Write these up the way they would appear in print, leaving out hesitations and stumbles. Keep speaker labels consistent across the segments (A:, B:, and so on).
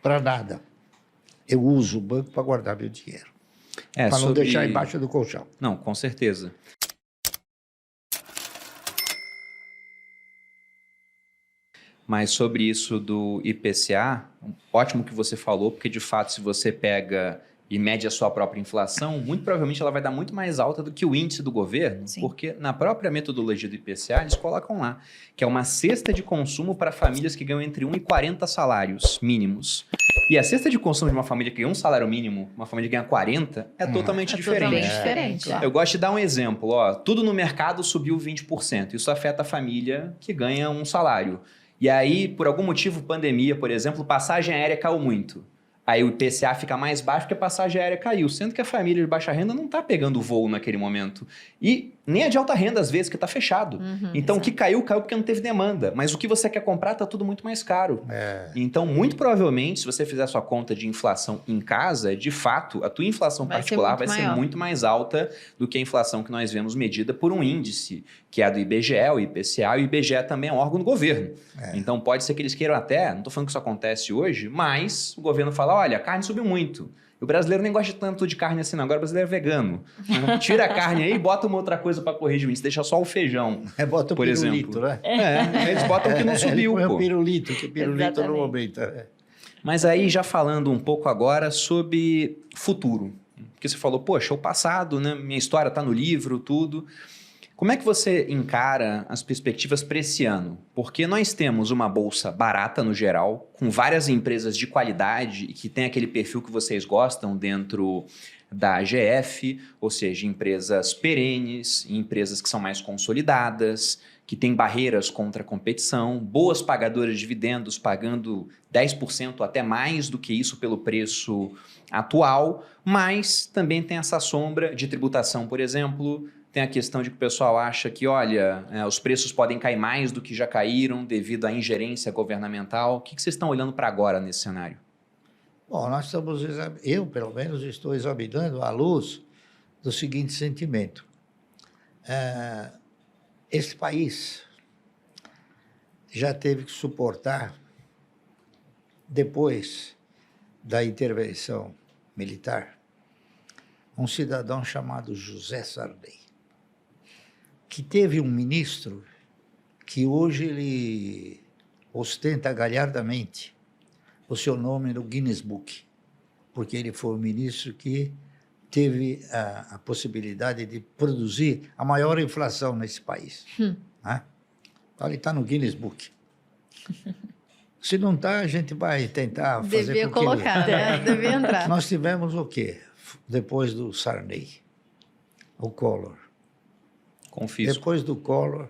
A: para nada. Eu uso o banco para guardar meu dinheiro. Para não deixar embaixo do colchão.
B: Não, com certeza. Mas sobre isso do IPCA, ótimo que você falou, porque de fato, se você pega e mede a sua própria inflação, muito provavelmente ela vai dar muito mais alta do que o índice do governo,
C: Sim.
B: porque na própria metodologia do IPCA, eles colocam lá, que é uma cesta de consumo para famílias que ganham entre 1 e 40 salários mínimos. E a cesta de consumo de uma família que ganha um salário mínimo, uma família que ganha 40, é totalmente diferente.
C: Totalmente diferente.
B: Eu gosto de dar um exemplo, ó, tudo no mercado subiu 20%, isso afeta a família que ganha um salário. E aí, por algum motivo, pandemia, por exemplo, passagem aérea caiu muito. Aí o IPCA fica mais baixo porque a passagem aérea caiu, sendo que a família de baixa renda não está pegando voo naquele momento. E nem a de alta renda, às vezes, que está fechado. Então, o que caiu porque não teve demanda. Mas o que você quer comprar está tudo muito mais caro. Então, muito provavelmente, se você fizer a sua conta de inflação em casa, de fato, a tua inflação particular vai ser muito mais alta do que a inflação que nós vemos medida por um índice, que é a do IBGE, o IPCA, e o IBGE também é um órgão do governo. Então, pode ser que eles queiram até, não estou falando que isso acontece hoje, mas o governo fala, olha, a carne subiu muito. O brasileiro nem gosta tanto de carne assim, não. Agora o brasileiro é vegano. Tira a carne aí e bota uma outra coisa para corrigir o índice. Deixa só o feijão,
A: Bota o
B: por
A: pirulito,
B: exemplo.
A: né?
B: Eles botam o que não subiu,
A: põe
B: pô.
A: o pirulito, que o pirulito não aumenta.
B: Mas aí, já falando um pouco agora sobre futuro. Porque você falou, poxa, o passado, né? Minha história está no livro, tudo. Como é que você encara as perspectivas para esse ano? Porque nós temos uma bolsa barata no geral, com várias empresas de qualidade e que tem aquele perfil que vocês gostam dentro da AGF, ou seja, empresas perenes, empresas que são mais consolidadas, que têm barreiras contra a competição, boas pagadoras de dividendos, pagando 10% até mais do que isso pelo preço atual, mas também tem essa sombra de tributação, por exemplo. Tem a questão de que o pessoal acha que, olha, os preços podem cair mais do que já caíram devido à ingerência governamental. O que vocês estão olhando para agora nesse cenário?
A: Bom, eu, pelo menos, estou examinando à luz do seguinte sentimento. Esse país já teve que suportar, depois da intervenção militar, um cidadão chamado José Sarney, que teve um ministro que hoje ele ostenta galhardamente o seu nome no Guinness Book, porque ele foi o ministro que teve a possibilidade de produzir a maior inflação nesse país. Né? Então, ele está no Guinness Book. Se não está, a gente vai tentar fazer
C: Devia
A: com que
C: colocar, né? Devia entrar.
A: Nós tivemos o quê? Depois do Sarney, o Collor.
B: Confisco.
A: Depois do Collor,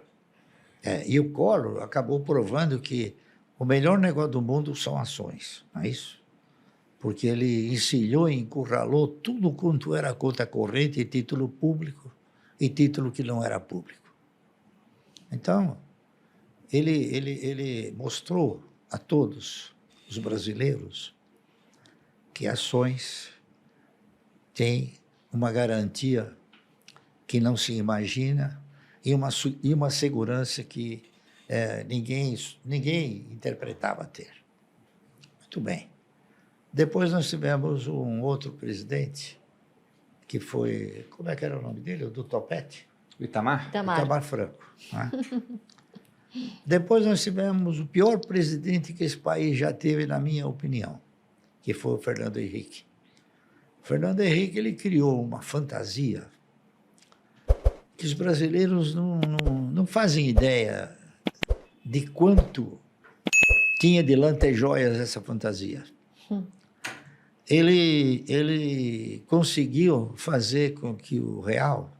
A: e o Collor acabou provando que o melhor negócio do mundo são ações, não é isso? Porque ele encilhou e encurralou tudo quanto era conta corrente e título público e título que não era público. Então, ele mostrou a todos os brasileiros que ações têm uma garantia que não se imagina e uma segurança que ninguém interpretava ter. Muito bem. Depois nós tivemos um outro presidente, que foi... Como é que era o nome dele? O do topete?
B: O Itamar?
A: Itamar Franco. Né? Depois nós tivemos o pior presidente que esse país já teve, na minha opinião, que foi o Fernando Henrique. O Fernando Henrique, ele criou uma fantasia que os brasileiros não fazem ideia de quanto tinha de lantejouas essa fantasia. Ele conseguiu fazer com que o real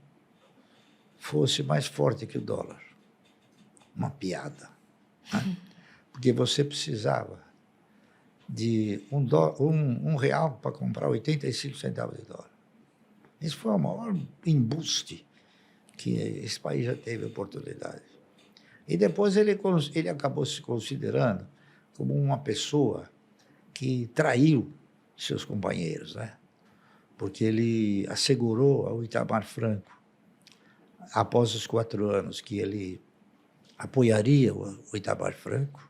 A: fosse mais forte que o dólar. Uma piada. Né? Porque você precisava de um real para comprar 85 centavos de dólar. Isso foi o maior embuste que esse país já teve oportunidade. E depois ele acabou se considerando como uma pessoa que traiu seus companheiros, né? Porque ele assegurou ao Itamar Franco, após os 4 anos, que ele apoiaria o Itamar Franco,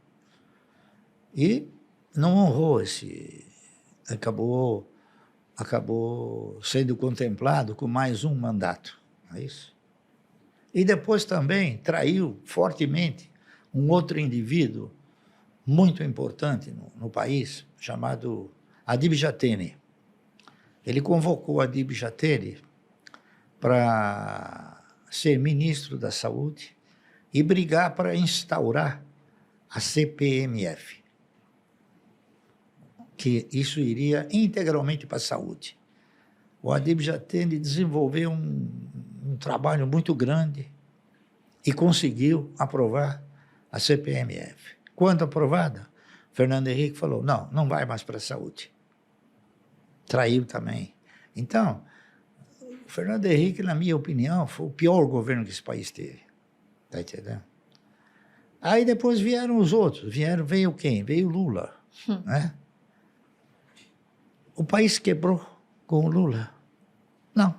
A: e não honrou acabou sendo contemplado com mais um mandato, não é isso? E depois também traiu fortemente um outro indivíduo muito importante no país, chamado Adib Jatene. Ele convocou Adib Jatene para ser ministro da Saúde e brigar para instaurar a CPMF, que isso iria integralmente para a saúde. O Adib Jatene desenvolveu um trabalho muito grande e conseguiu aprovar a CPMF. Quando aprovada, Fernando Henrique falou, não vai mais para a saúde. Traiu também. Então, o Fernando Henrique, na minha opinião, foi o pior governo que esse país teve. Está entendendo? Aí depois vieram os outros. Veio quem? Veio Lula. Né? O país quebrou com o Lula? Não.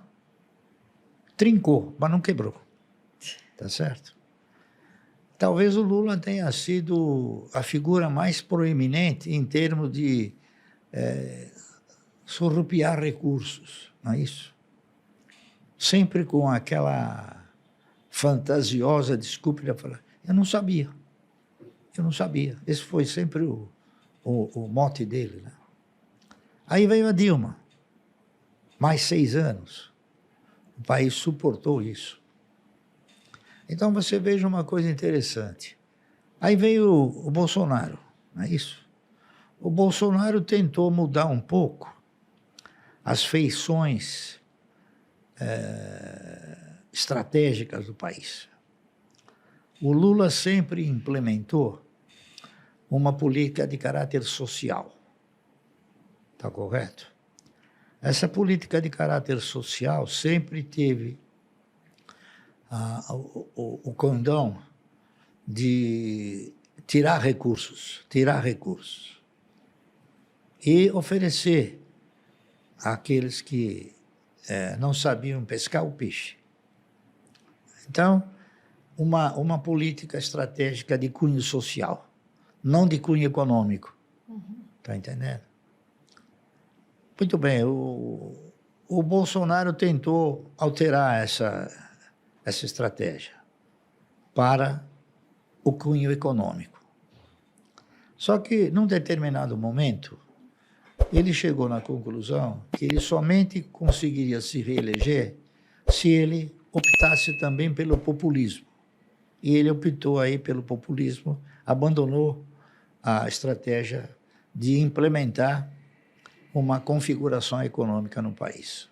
A: Trincou, mas não quebrou. Tá certo? Talvez o Lula tenha sido a figura mais proeminente em termos de surrupiar recursos, não é isso? Sempre com aquela fantasiosa desculpa de falar, eu não sabia. Esse foi sempre o mote dele. Né? Aí veio a Dilma, mais 6 anos. O país suportou isso. Então você veja uma coisa interessante. Aí veio o Bolsonaro, não é isso? O Bolsonaro tentou mudar um pouco as feições estratégicas do país. O Lula sempre implementou uma política de caráter social. Está correto? Essa política de caráter social sempre teve o condão de tirar recursos e oferecer àqueles que não sabiam pescar o peixe. Então, uma política estratégica de cunho social, não de cunho econômico. Está entendendo? Muito bem, o Bolsonaro tentou alterar essa estratégia para o cunho econômico. Só que, num determinado momento, ele chegou na conclusão que ele somente conseguiria se reeleger se ele optasse também pelo populismo. E ele optou aí pelo populismo, abandonou a estratégia de implementar uma configuração econômica no país.